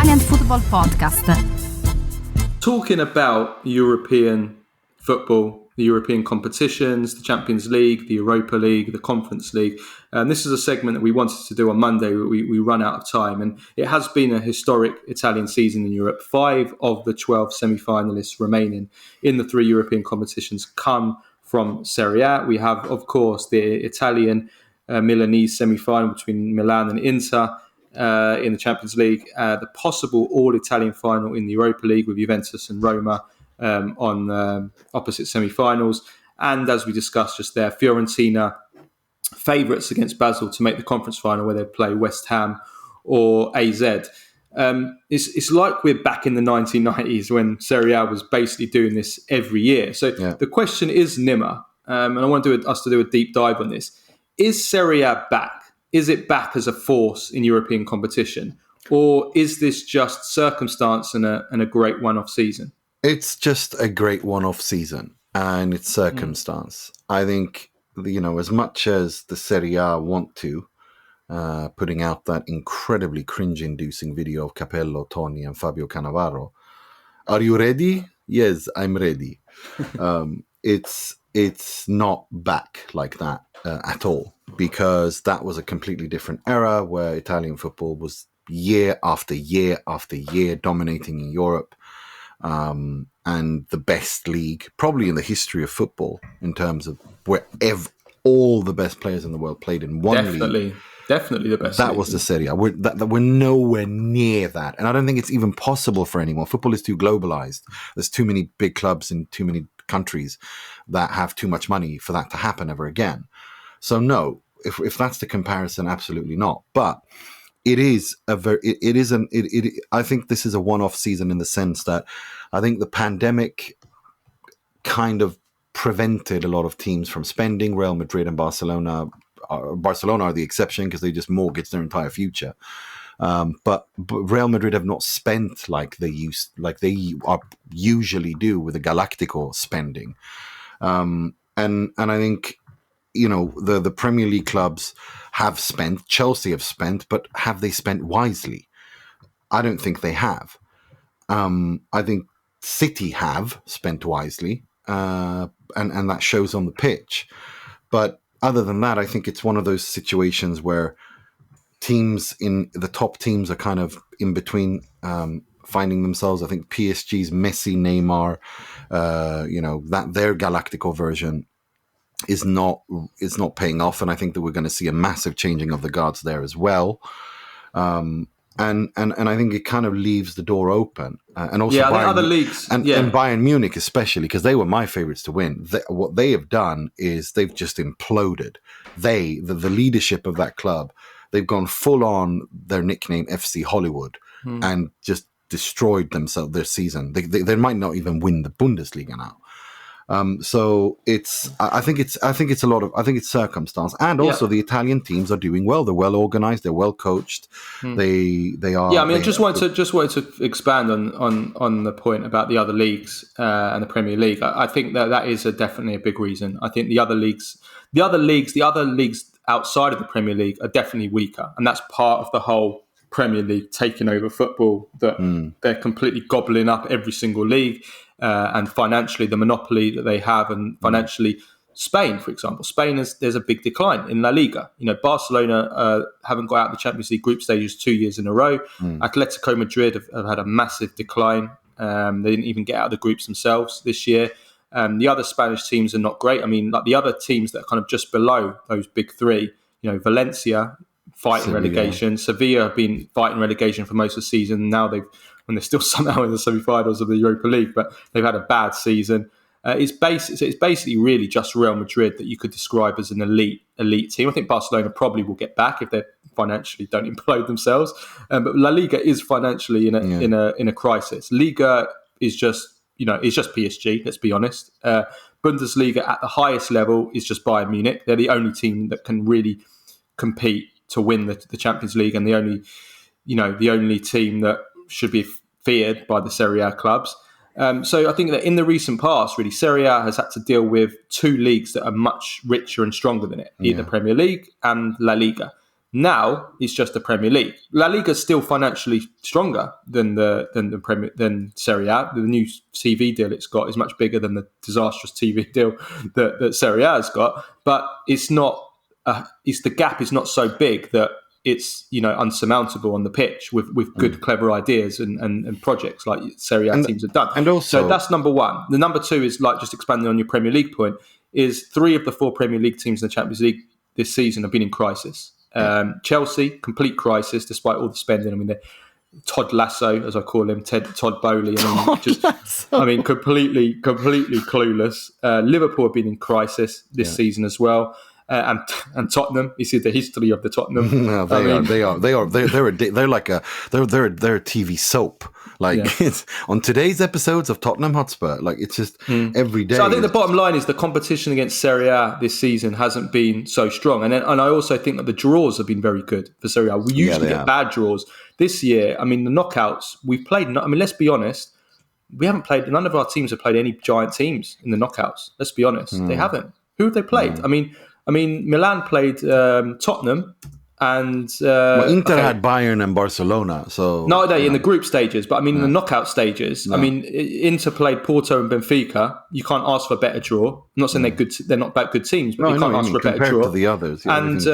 Italian Football Podcast. Talking about European football, the European competitions, the Champions League, the Europa League, the Conference League. This is a segment that we wanted to do on Monday. We run out of time, and it has been a historic Italian season in Europe. 5 of the 12 semi-finalists remaining in the 3 European competitions come from Serie A. We have, of course, the Italian Milanese semi-final between Milan and Inter in the Champions League, the possible all-Italian final in the Europa League with Juventus and Roma on opposite semi-finals. And as we discussed just there, Fiorentina favourites against Basel to make the conference final where they play West Ham or AZ. It's like we're back in the 1990s when Serie A was basically doing this every year. So The question is, Nima, and I want us to do a deep dive on this, is Serie A back? Is it back as a force in European competition? Or is this just circumstance and a great one-off season? It's just a great one-off season, and it's circumstance. I think, as much as the Serie A want to, putting out that incredibly cringe-inducing video of Capello, Toni, and Fabio Cannavaro. Are you ready? Yes, I'm ready. It's not back like that at all, because that was a completely different era where Italian football was year after year after year dominating in Europe, and the best league probably in the history of football in terms of where all the best players in the world played in one league. Definitely the best. That was the Serie A. We're nowhere near that. And I don't think it's even possible for anyone. Football is too globalized. There's too many big clubs in too many countries that have too much money for that to happen ever again. So no, if that's the comparison, absolutely not. But it is I think this is a one-off season in the sense that I think the pandemic kind of prevented a lot of teams from spending. Real Madrid and Barcelona are the exception because they just mortgaged their entire future. But Real Madrid have not spent like they usually do with the Galactico spending. And I think, the Premier League clubs have spent, Chelsea have spent, but have they spent wisely? I don't think they have. I think City have spent wisely, and that shows on the pitch. But other than that, I think it's one of those situations where teams in the top teams are kind of in between, finding themselves. I think PSG's Messi, Neymar, that their Galactico version is not paying off, and I think that we're going to see a massive changing of the guards there as well. And I think it kind of leaves the door open, and also other leagues and Bayern Munich especially, because they were my favorites to win. What they have done is they've just imploded. The leadership of that club, they've gone full on their nickname FC Hollywood and just destroyed themselves their season. They might not even win the Bundesliga now. So I think it's circumstance, and also the Italian teams are doing well. They're well organized. They're well coached. They are. Yeah, I mean, just wanted to expand on the point about the other leagues and the Premier League. I think that is definitely a big reason. I think the other leagues outside of the Premier League are definitely weaker, and that's part of the whole Premier League taking over football. That they're completely gobbling up every single league. And financially, the monopoly that they have, and financially, Spain, for example, there's a big decline in La Liga. Barcelona haven't got out of the Champions League group stages 2 years in a row. Atletico Madrid have had a massive decline. They didn't even get out of the groups themselves this year. The other Spanish teams are not great. I mean, like the other teams that are kind of just below those big three, Valencia fighting relegation. Sevilla have been fighting relegation for most of the season. Now when they're still somehow in the semi-finals of the Europa League, but they've had a bad season. It's basically really just Real Madrid that you could describe as an elite team. I think Barcelona probably will get back if they financially don't implode themselves. But La Liga is financially in a crisis. Liga is just PSG. Let's be honest. Bundesliga at the highest level is just Bayern Munich. They're the only team that can really compete to win the Champions League, and the only team that should be feared by the Serie A clubs. So I think that in the recent past, really, Serie A has had to deal with 2 leagues that are much richer and stronger than it, either Premier League and La Liga. Now it's just the Premier League. La Liga is still financially stronger than than Serie A. The new TV deal it's got is much bigger than the disastrous TV deal that Serie A has got. But it's not. The gap is not so big that it's unsurmountable on the pitch with good, clever ideas and projects like Serie A teams have done. And also, so that's number one. The number two is like just expanding on your Premier League point. Is 3 of the 4 Premier League teams in the Champions League this season have been in crisis. Chelsea, complete crisis despite all the spending. I mean, Todd Lasso, as I call him, Todd Bowley. Completely clueless. Liverpool have been in crisis this season as well. And Tottenham, you see the history of the Tottenham. No, they're a TV soap. It's on today's episodes of Tottenham Hotspur. It's just every day. So I think the bottom line is the competition against Serie A this season hasn't been so strong, and I also think that the draws have been very good for Serie A. We usually get bad draws. This year, I mean, the knockouts we've played. I mean, let's be honest, we haven't played. None of our teams have played any giant teams in the knockouts. Let's be honest, they haven't. Who have they played? I mean, Milan played Tottenham. And Inter had Bayern and Barcelona. So in the group stages, but in the knockout stages, Inter played Porto and Benfica. You can't ask for a better draw. I'm not saying they're good; they're not that good teams, but you can't ask for a better draw. Compared to the others, and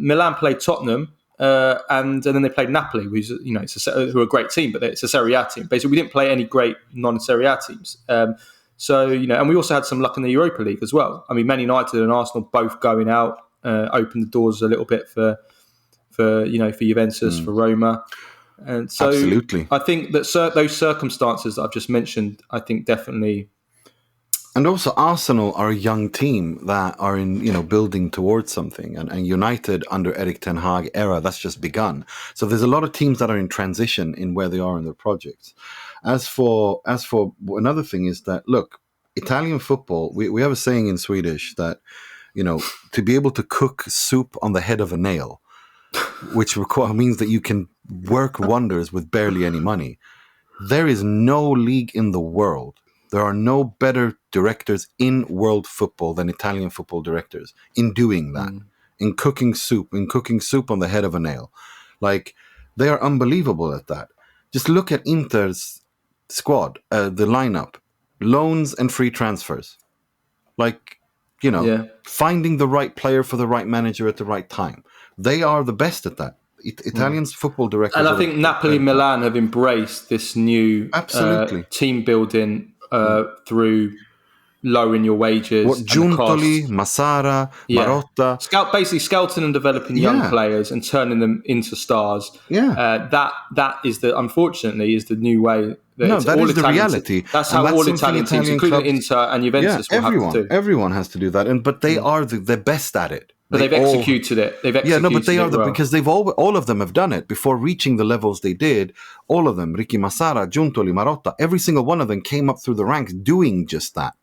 Milan played Tottenham, and then they played Napoli, who's who are a great team, but it's a Serie A team. Basically, we didn't play any great non-Serie A teams. And we also had some luck in the Europa League as well. I mean, Man United and Arsenal both going out opened the doors a little bit for Juventus, for Roma. And so absolutely. I think that those circumstances that I've just mentioned, I think definitely. And also Arsenal are a young team that are building towards something. And United under Erik ten Hag era, that's just begun. So there's a lot of teams that are in transition in where they are in their projects. As for another thing is that, look, Italian football, we have a saying in Swedish that, to be able to cook soup on the head of a nail, which means that you can work wonders with barely any money. There is no league in the world. There are no better directors in world football than Italian football directors in doing that, in cooking soup on the head of a nail. They are unbelievable at that. Just look at Inter's squad, the lineup, loans and free transfers. Finding the right player for the right manager at the right time. They are the best at that. Italians football directors. And I think Napoli and Milan have embraced this new team building through lowering your wages. Giuntoli, Massara, Marotta. Basically scouting and developing young players and turning them into stars. That is unfortunately is the new way. That is the reality. That's how all Italian teams, including Inter and Juventus, will have to do. Everyone has to do that, but they are the best at it. But they've executed it. But they are because they've all of them have done it before reaching the levels they did. All of them, Ricky Massara, Giuntoli, Marotta, every single one of them came up through the ranks doing just that.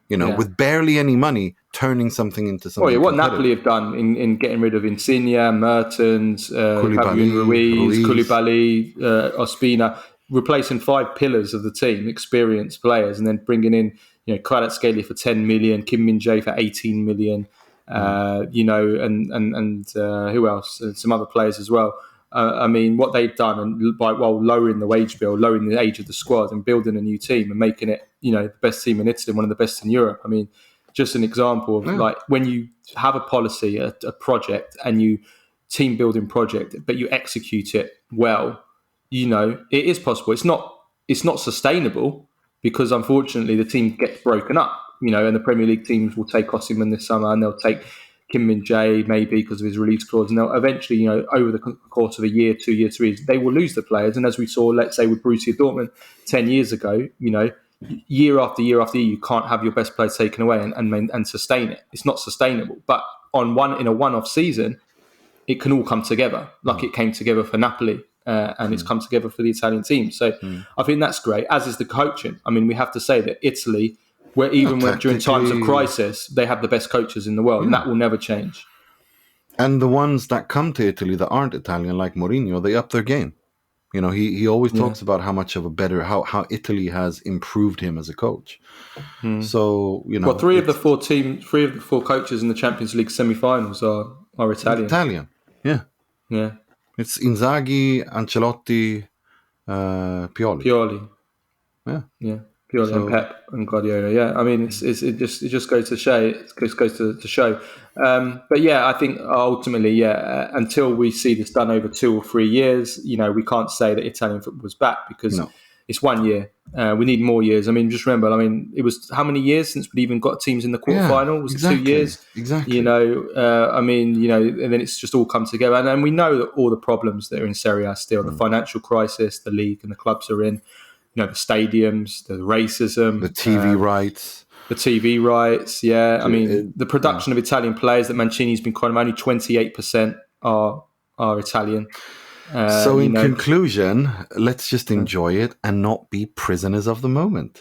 With barely any money, turning something into something. What Napoli have done in getting rid of Insigne, Mertens, Fabian Ruiz, Koulibaly, Ospina, replacing 5 pillars of the team, experienced players, and then bringing in Kvaratskhelia for 10 million, Min-jae for 18 million. And who else? Some other players as well. What they've done, and while lowering the wage bill, lowering the age of the squad, and building a new team and making it, the best team in Italy, one of the best in Europe. Just an example of when you have a policy, a project, and you team building project, but you execute it well. It is possible. It's not sustainable because unfortunately the team gets broken up. And the Premier League teams will take Osimhen this summer, and they'll take Min-jae maybe because of his release clause, and they'll eventually, over the course of a year, 2 years, 3 years, they will lose the players. And as we saw, let's say with Borussia Dortmund 10 years ago, year after year after year, you can't have your best players taken away and sustain it. It's not sustainable. But in a one-off season, it can all come together, like it came together for Napoli. And it's come together for the Italian team. So I think that's great, as is the coaching. We have to say that Italy, during times of crisis, they have the best coaches in the world, and that will never change. And the ones that come to Italy that aren't Italian, like Mourinho, they up their game. He always talks about how much of a better, how Italy has improved him as a coach. So, 3 of the 4 coaches in the Champions League semi-finals are Italian. Yeah. Yeah. It's Inzaghi, Ancelotti, Pioli. Pioli. Yeah. Yeah. Pioli and So Pep and Guardiola. Yeah. I mean, it just goes to show. It just goes to show. But yeah, I think ultimately, until we see this done over 2 or 3 years, we can't say that Italian football's back because no. it's 1 year. We need more years. I mean, just remember, it was how many years since we even got teams in the quarterfinal? Was it 2 years? Exactly. And then it's just all come together. And we know that all the problems that are in Serie A still, the financial crisis, the league and the clubs are in, the stadiums, the racism, the TV rights. The TV rights, yeah. The production of Italian players that Mancini's been calling, only 28% are Italian. So in conclusion, let's just enjoy it and not be prisoners of the moment.